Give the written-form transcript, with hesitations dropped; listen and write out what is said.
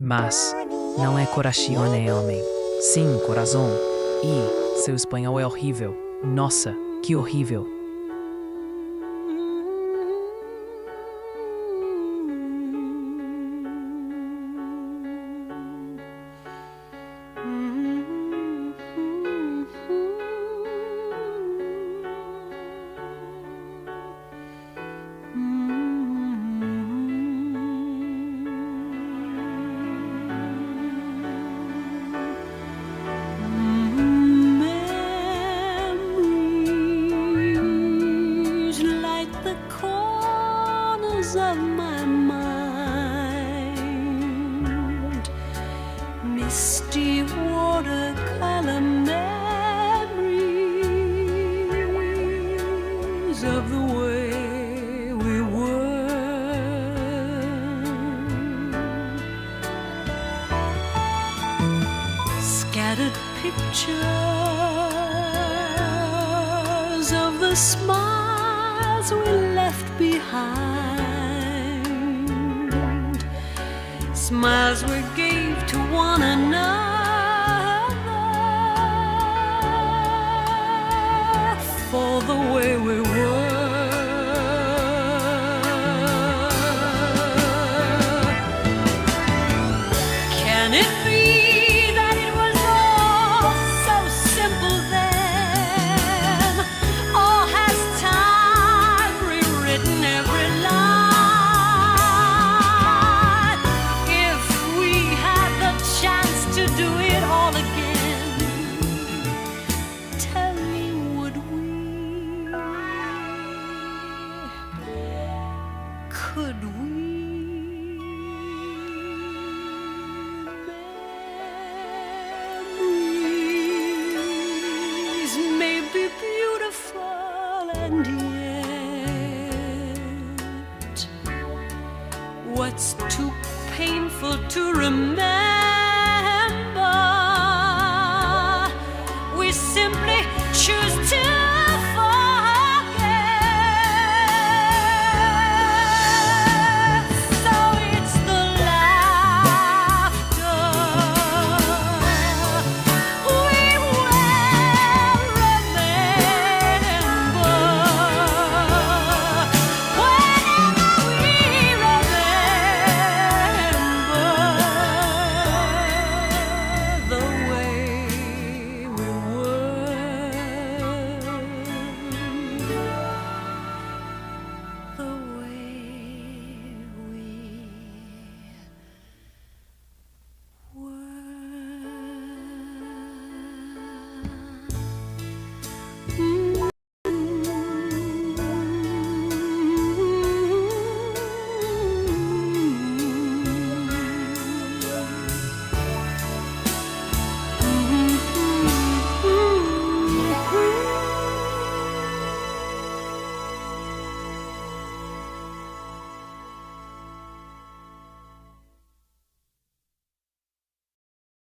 Mas não é CORACIONE, homem. Sim, corazón. E seu espanhol é horrível. Nossa, que horrível. Of my mind, misty watercolor memories of the way we were, scattered pictures of the smiles we left behind, smiles we gave to one another for the way we were. Can it be that it was all so simple then? Or has time rewritten every line? To do it all again, tell me, would we? Could we? Memories may be beautiful, and yet what's too painful to remember